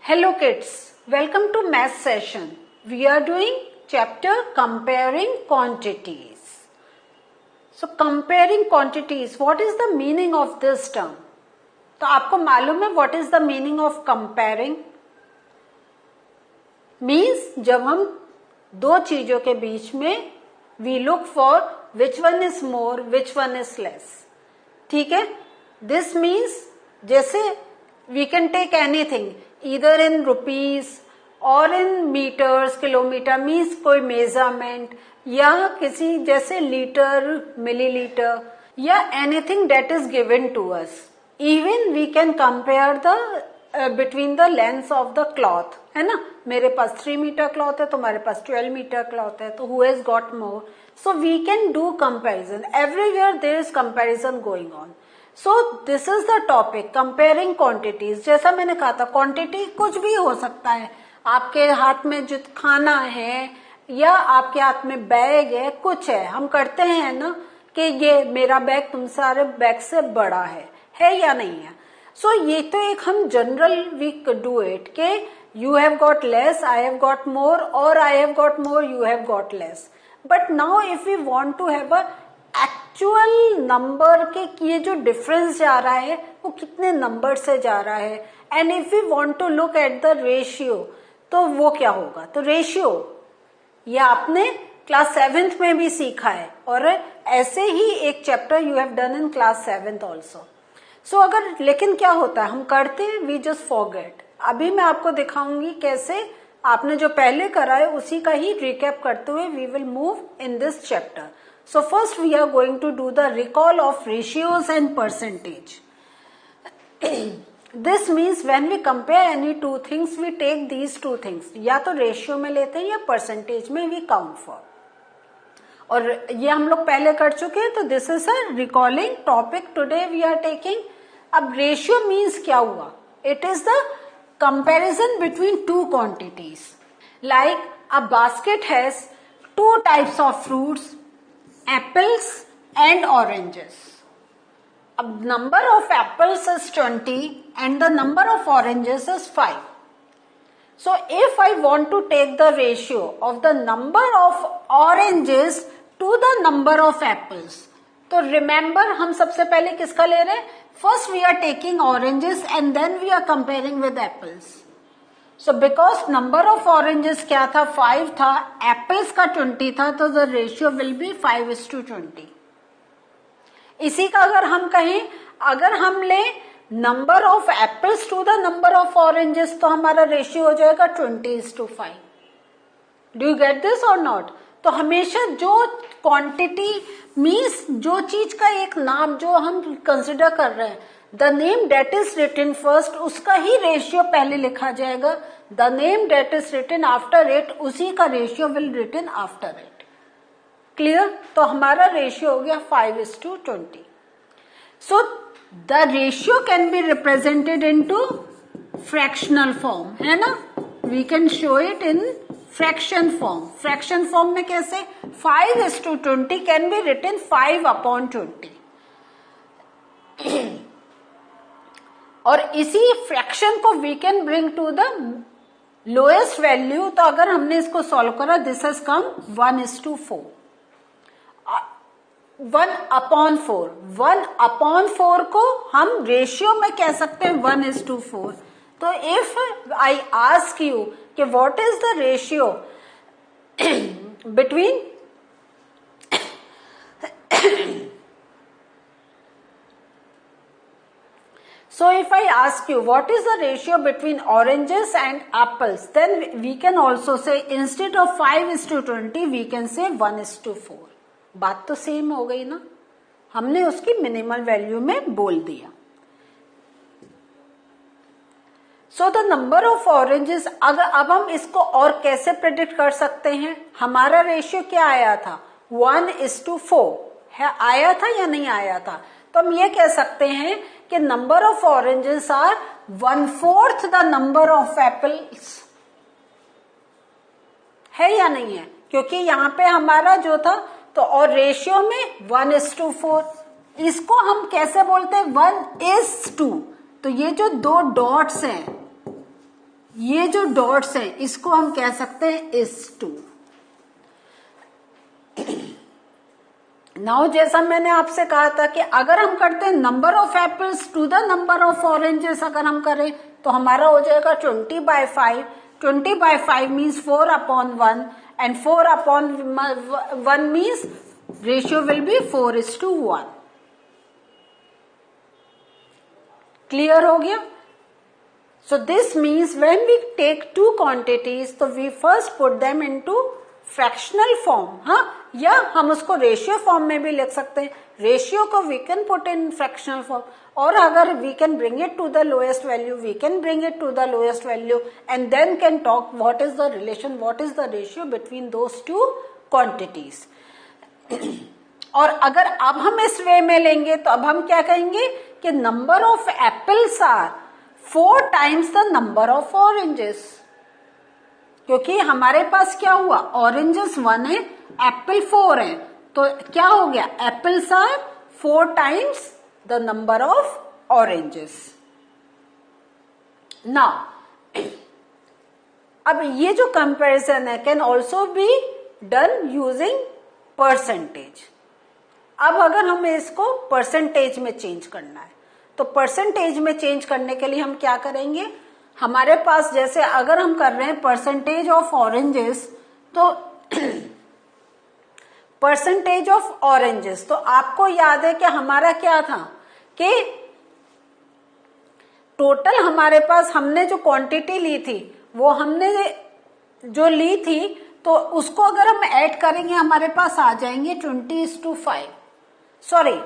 Hello kids, welcome to math session. We are doing chapter comparing quantities. So comparing quantities, what is the meaning of this term? तो आपको मालूम है what is the meaning of comparing? Means जब हम दो चीजों के बीच में we look for which one is more, which one is less. ठीक है? This means जैसे we can take anything either in rupees or in meters, kilometer means कोई measurement या किसी जैसे लीटर, मिलीलीटर या anything that is given to us. Even we can compare the between the lengths of the cloth, है ना? मेरे पास 3 metre cloth है, तुम्हारे पास 12 मीटर क्लॉथ है, तो who has got more? So we can do comparison. Everywhere there is comparison going on. So this is the topic, comparing quantities. जैसा मैंने कहा था, quantity कुछ भी हो सकता है. आपके हाथ में जो खाना है या आपके हाथ में बैग है, कुछ है, हम करते हैं ना कि ये मेरा बैग तुम सारे बैग से बड़ा है या नहीं है. सो ये तो एक हम जनरल वी डू इट के you have got less, I have got more, और I have got more, you have got less. But now if you want to have a actual number के ये जो डिफरेंस जा रहा है वो कितने नंबर से जा रहा है, and if you want to look at the ratio, तो वो क्या होगा. तो रेशियो ये आपने क्लास 7th में भी सीखा है, और ऐसे ही एक chapter you have done in class 7th also. So अगर लेकिन क्या होता है, हम करते हैं वी जस्ट फॉरगेट. अभी मैं आपको दिखाऊंगी कैसे आपने जो पहले करा है उसी का ही रिकैप करते हुए we will move in this chapter. So first we are going to do the recall of ratios and percentage. This means when we compare any two things, we take these two things. या तो ratio में लेते हैं या percentage में we count for. और ये हम लोग पहले कर चुके हैं, तो this is a recalling topic today we are taking. अब रेशियो मीन्स क्या हुआ? It is the comparison between two quantities. Like a basket has two types of fruits, apples and oranges. Number of apples is 20 and the number of oranges is 5. So if I want to take the ratio of the number of oranges to the number of apples, तो remember हम सबसे पहले किसका ले रहे हैं? First we are taking oranges and then we are comparing with apples. So because number of oranges क्या था? 5 था, apples का 20 था, तो the ratio will be 5:20. इसी का अगर हम कहें, अगर हम ले number of apples to the number of oranges, तो हमारा रेशियो हो जाएगा 20:5. Do you get this or not? तो हमेशा जो क्वांटिटी मीन्स जो चीज का एक नाम जो हम कंसिडर कर रहे हैं, the name that is written first, उसका ही रेशियो पहले लिखा जाएगा. The name that is written after it, उसी का ratio will written after it. Clear? तो हमारा रेशियो हो गया 5:20. So the ratio can be represented into fractional form, है ना? We can show it in fraction form. Fraction form में कैसे? 5:20 कैन बी रिटन 5/20. और इसी फ्रैक्शन को we can bring to the lowest value. तो अगर हमने इसको सॉल्व करा, दिस हैज कम 1:4. 1/4. 1/4 को हम रेशियो में कह सकते हैं 1:4. तो इफ आई आस्क यू कि what is the ratio between So if I ask you what is the ratio between oranges and apples, then we can also say instead of 5:20 we can say 1:4. बात तो same हो गई ना, हमने उसकी minimal value में बोल दिया. So the number of oranges, अगर अब हम इसको और कैसे प्रेडिक्ट कर सकते हैं? हमारा रेशियो क्या आया था? 1:4 है, आया था या नहीं आया था? तो हम ये कह सकते हैं कि number of oranges are 1/4 the number of apples. है या नहीं है? क्योंकि यहाँ पे हमारा जो था, तो और रेशियो में 1:4. इसको हम कैसे बोलते हैं? 1:2. तो ये जो दो डॉट्स हैं ये जो डॉट्स हैं इसको हम कह सकते हैं इस टू। नाउ जैसा मैंने आपसे कहा था कि अगर हम करते हैं number of apples to the number of oranges, अगर हम करें तो हमारा हो जाएगा 20/5। 20/5 means 4/1 and 4/1 means ratio will be 4:1। Clear हो गया? So this means when we take two quantities, तो we first put them into fractional form, हाँ, या हम उसको रेशियो फॉर्म में भी लिख सकते हैं। रेशियो को we can put in fractional form, और अगर we can bring it to the lowest value, we can bring it to the lowest value and then can talk what is the relation, what is the ratio between those two quantities. और अगर अब हम इस वे में लेंगे तो अब हम क्या कहेंगे कि number of apples are 4 times the number of oranges, क्योंकि हमारे पास क्या हुआ, ऑरेंजेस 1 है, एप्पल 4 है, तो क्या हो गया, apples are 4 times the number of oranges. Now अब ये जो कंपैरिजन है can also be done using percentage. अब अगर हमें इसको परसेंटेज में चेंज करना है तो परसेंटेज में चेंज करने के लिए हम क्या करेंगे, हमारे पास जैसे अगर हम कर रहे हैं परसेंटेज ऑफ ऑरेंजेस, तो परसेंटेज ऑफ ऑरेंजेस, तो आपको याद है कि हमारा क्या था कि टोटल हमारे पास हमने जो क्वांटिटी ली थी वो हमने जो ली थी तो उसको अगर हम ऐड करेंगे हमारे पास आ जाएंगे 20:5, सॉरी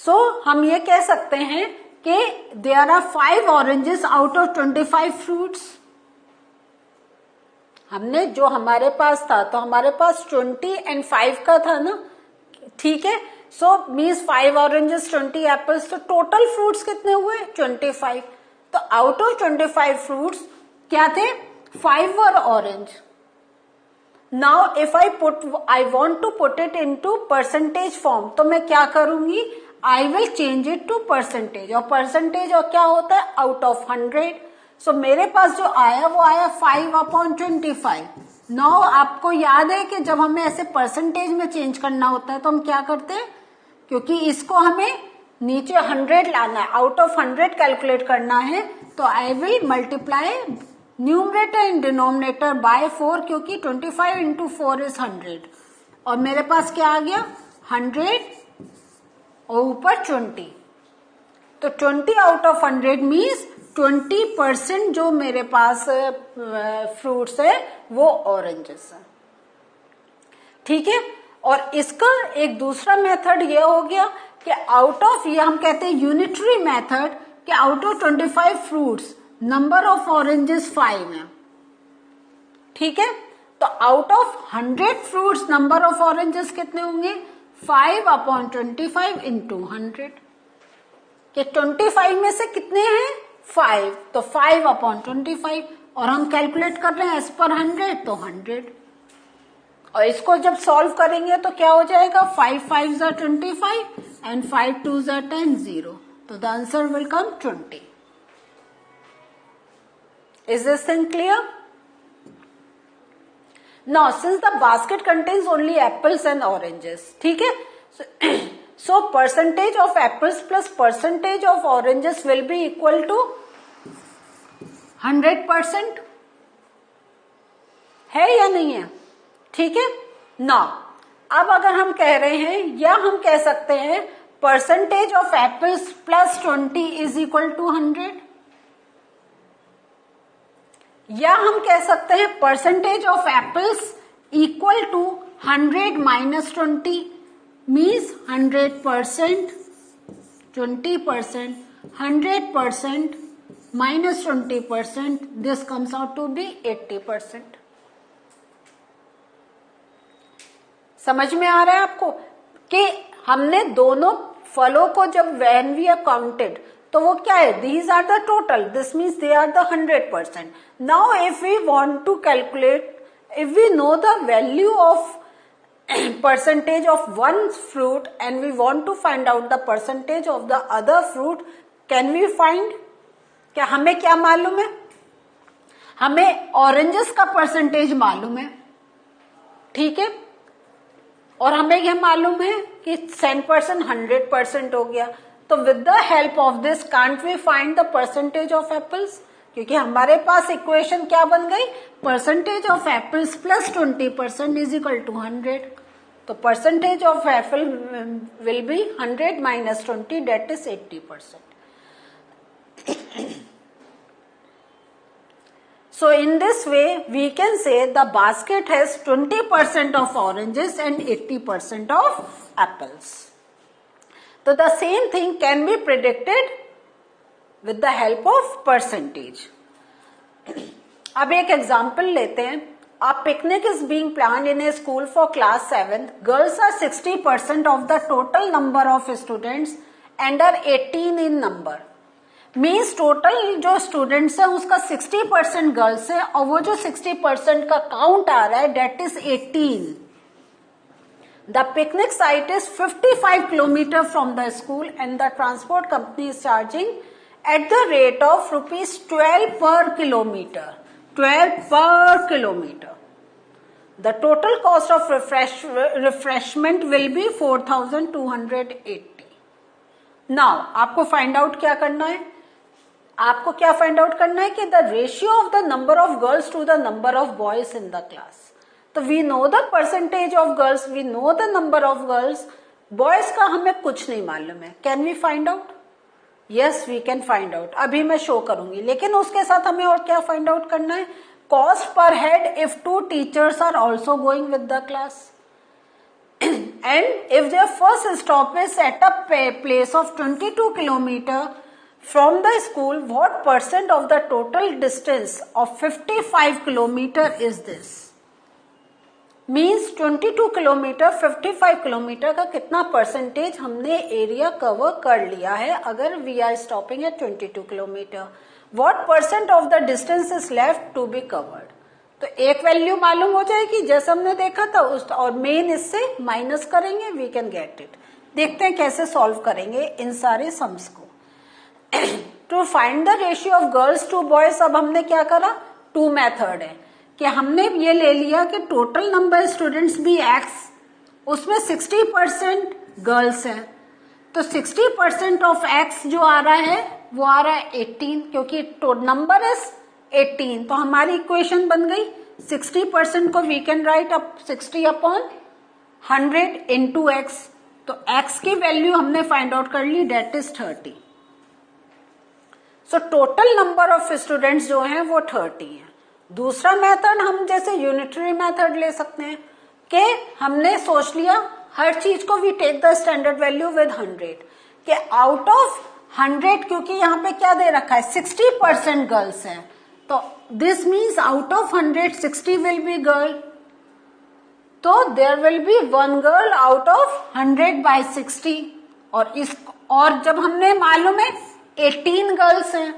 सो हम ये कह सकते हैं कि there are 5 oranges out of 25 fruits. हमने जो हमारे पास था तो हमारे पास 20 and 5 का था ना, ठीक है। सो मीन्स 5 ऑरेंजेस 20 एप्पल्स, तो टोटल फ्रूट्स कितने हुए 25। तो आउट ऑफ 25 फ्रूट्स क्या थे, 5 were orange. Now if I want to put it into percentage form, तो मैं क्या करूंगी, I will change it to percentage, और परसेंटेज और क्या होता है, आउट ऑफ 100। सो मेरे पास जो आया वो आया 5/25। नाउ आपको याद है कि जब हमें ऐसे परसेंटेज में चेंज करना होता है तो हम क्या करते हैं, क्योंकि इसको हमें नीचे 100 लाना है, आउट ऑफ 100 कैलकुलेट करना है, तो I will multiply numerator and denominator by 4, क्योंकि 25 into 4 is 100, और मेरे पास क्या आ गया 100 और ऊपर 20, तो 20 आउट ऑफ 100 मीन्स 20% जो मेरे पास फ्रूट्स है वो ऑरेंजेस है, ठीक है। और इसका एक दूसरा मेथड ये हो गया कि आउट ऑफ, ये हम कहते हैं यूनिटरी मेथड, कि out of 25 fruits number of oranges 5 है, ठीक है। तो out of 100 fruits number of oranges कितने होंगे, 5/25 into 100, कि 25 में से कितने हैं 5, तो 5/25, और हम कैलकुलेट कर रहे हैं एज पर 100, तो 100, और इसको जब सॉल्व करेंगे तो क्या हो जाएगा, 5 5s are 25 and 5 2s are 10, 0, तो the answer will come 20। Is this thing clear? Now, since the basket contains only apples and oranges, ठीक है, so percentage of apples plus percentage of oranges will be equal to 100%, है या नहीं है, ठीक है। Now, अब अगर हम कह रहे हैं, या हम कह सकते हैं percentage of apples plus 20 is equal to 100, या हम कह सकते हैं percentage of apples equal to 100 minus 20 means 100%, 20%, 100% minus 20%, this comes out to be 80%। समझ में आ रहा है आपको कि हमने दोनों फलों को जब व्हेन वी आर काउंटेड तो वो क्या है, these are the total, this means they are the 100%। Now if we want to calculate, if we know the value of percentage of one fruit and we want to find out the percentage of the other fruit, can we find? क्या हमें क्या मालूम है? हमें oranges का percentage मालूम है, ठीक है, और हमें यह मालूम है कि 10% 100% हो गया. तो with the help of this can't we find the percentage of apples? क्योंकि हमारे पास इक्वेशन क्या बन गई, percentage of apples plus 20% is equal to 100. तो percentage of apple will be 100 minus 20, that is 80%. So in this way we can say the basket has 20% of oranges and 80% of apples. So the same thing can be predicted with the help of percentage. अब एक example लेते हैं. A picnic is being planned in a school for class 7th. Girls are 60% of the total number of students and are 18 in number. Means total जो students है उसका 60% girls है और वो जो 60% का काउंट आ रहा है that is 18. The picnic site is 55 kilometre from the school and the transport company is charging at the rate of ₹12 per kilometre. 12 per kilometre. The total cost of refreshment will be 4,280. Now आपको find out क्या करना है, आपको क्या find out करना है कि the ratio of the number of girls to the number of boys in the class. तो we know the percentage of girls, we know the number of girls. Boys का हमें कुछ नहीं मालूम है. Can we find out? Yes, we can find out. अभी मैं show करूंगी, लेकिन उसके साथ हमें और क्या फाइंड आउट करना है, cost per head if 2 teachers are also going with the class and if their first stop is at a place of 22 kilometer from the school, what percent of the total distance of 55 kilometer is this? Means 22 kilometre 55 kilometre का कितना percentage हमने area cover कर लिया है अगर we are stopping at 22 kilometre. What percent of the distance is left to be covered? तो एक value मालूम हो जाएगी जैसे हमने देखा था उस, और मेन इससे माइनस करेंगे, वी कैन गेट इट. देखते हैं कैसे सॉल्व करेंगे इन सारे सम्स को. To find the ratio of girls to boys, अब हमने क्या करा, 2 मेथड है कि हमने ये ले लिया कि टोटल नंबर स्टूडेंट्स भी x, उसमें 60% गर्ल्स हैं. तो 60% ऑफ x जो आ रहा है वो आ रहा है 18, क्योंकि नंबर इज 18. तो हमारी इक्वेशन बन गई 60% को we can write up 60 upon 100 into x. तो x की वैल्यू हमने फाइंड आउट कर ली, that is 30. So total number of students जो हैं वो 30 है. दूसरा मेथड हम जैसे यूनिटरी मेथड ले सकते हैं कि हमने सोच लिया हर चीज को we take the standard value with 100 कि आउट ऑफ 100, क्योंकि यहाँ पे क्या दे रखा है 60% गर्ल्स हैं, तो this means out of 100 60 will be girl. तो there will be 1 girl out of 100 by 60. और जब हमने मालूम है 18 गर्ल्स हैं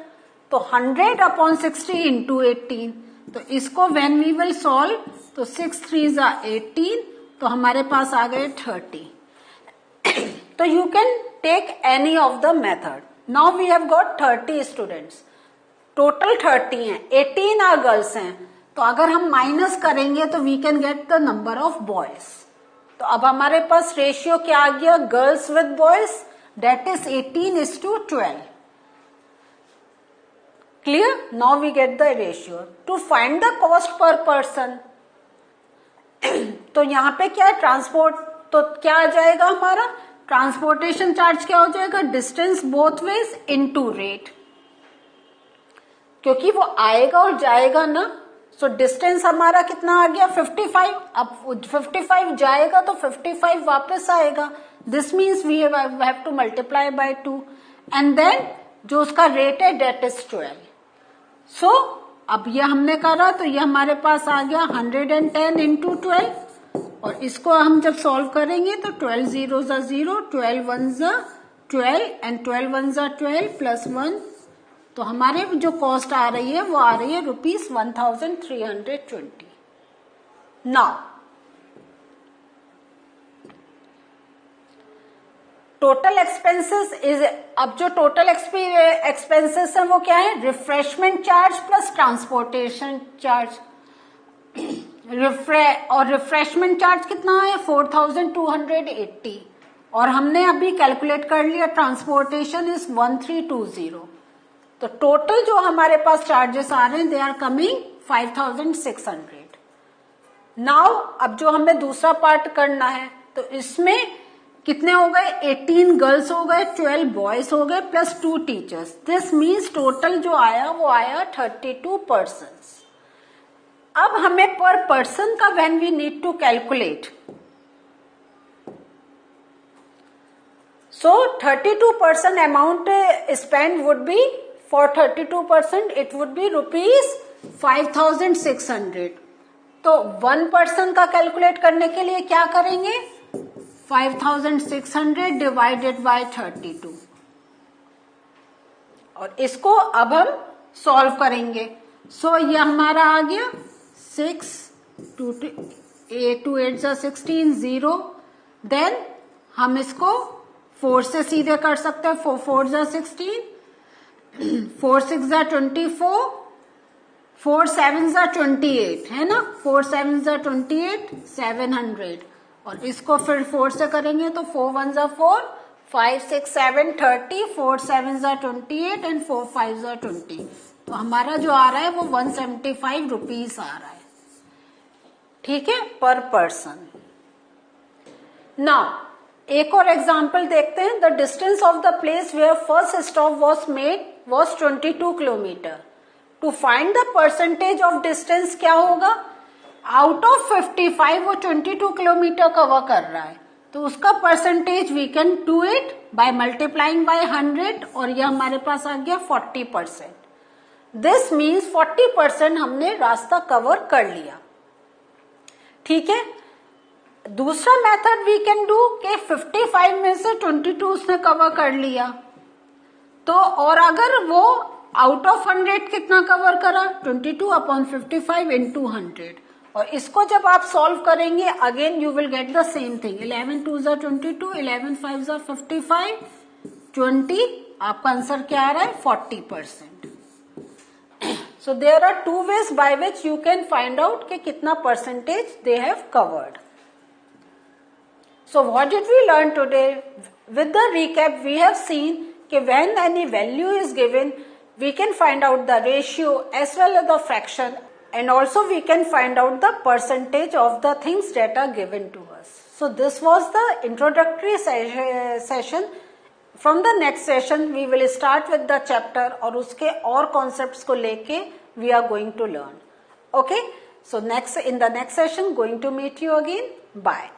तो 100 अपॉन 60 इंटू 18. तो इसको व्हेन वी विल सॉल्व तो 6 3 18, तो हमारे पास आ गए 30. तो you can take any of the method. Now we have got 30 students, total 30 हैं, 18 आर गर्ल्स हैं. तो अगर हम माइनस करेंगे तो we can get the number of boys. तो अब हमारे पास रेशियो क्या आ गया, girls with boys, that is 18:12. Clear? Now we get the ratio. To find the cost per person, तो यहाँ पे क्या है ट्रांसपोर्ट, तो क्या आ जाएगा हमारा ट्रांसपोर्टेशन चार्ज, क्या हो जाएगा distance both ways into rate, क्योंकि वो आएगा और जाएगा ना. सो डिस्टेंस हमारा कितना आ गया 55. अब 55 जाएगा तो 55 वापस आएगा. This means we have to multiply by 2 and then जो उसका रेट है डेट इज 12. सो अब ये हमने करा तो ये हमारे पास आ गया 110 इंटू 12, और इसको हम जब सॉल्व करेंगे तो 12 0 0, 12 1 12 एंड 12 1 12 प्लस 1. तो हमारे जो कॉस्ट आ रही है वो आ रही है ₹1320. नाउ टोटल एक्सपेंसेस इज, अब जो टोटल एक्सपेंसेस है वो क्या है, refreshment charge plus transportation charge. और रिफ्रेशमेंट चार्ज कितना है 4280, और हमने अभी कैलकुलेट कर लिया ट्रांसपोर्टेशन इज 1320। तो टोटल जो हमारे पास चार्जेस आ रहे हैं दे आर कमिंग 5600। नाउ अब जो हमें दूसरा पार्ट करना है, तो इसमें कितने हो गए, 18 गर्ल्स हो गए, 12 बॉयज हो गए plus 2 teachers. This means total जो आया वो आया 32 पर्सन्स। अब हमें पर पर्सन का when we need to calculate, so 32% amount spent would be, for 32% it would be rupees 5600। तो 1% का कैलकुलेट करने के लिए क्या करेंगे, 5600 डिवाइडेड बाय 32, और इसको अब हम सॉल्व करेंगे। सो ये हमारा आ गया 6 2 8 जा 16 0, देन हम इसको 4 से सीधे कर सकते हैं, 4 4 जा 16, 4 6 जा 24, 4 7 जा 28 है ना, 4 7 जा 28 700, और इसको फिर 4 से करेंगे तो 4 1 जा 4, 5 6 7 30, 4 7 जा 28 एंड 4 5 जा 20। तो हमारा जो आ रहा है वो 175 रुपीज आ रहा है, ठीक है, पर पर्सन। नाउ एक और एग्जाम्पल देखते हैं। The distance of the place where first stop was made was 22 kilometre. To find the percentage of distance क्या होगा, आउट ऑफ 55 वो 22 किलोमीटर कवर कर रहा है, तो उसका percentage we can do it by multiplying by 100, और ये हमारे पास आ गया 40%। दिस मीन्स 40% हमने रास्ता कवर कर लिया, ठीक है। दूसरा मेथड वी कैन डू कि 55 में से 22 उसने कवर कर लिया, तो और अगर वो आउट ऑफ 100 कितना कवर करा, 22 अपॉन 55 इंटू 100, और इसको जब आप सॉल्व करेंगे again you will get the same thing. 11 2 जा 22, 11 5 जा 55, 20, आपका आंसर क्या आ रहा है 40%। So there are 2 ways by which you can find out कि कितना percentage they have covered. So what did we learn today? With the recap we have seen कि when any value is given we can find out the ratio as well as the fraction, and also we can find out the percentage of the things that are given to us. So this was the introductory session. From the next session we will start with the chapter और उसके और concepts को लेके we are going to learn. Okay, so in the next session going to meet you again. Bye.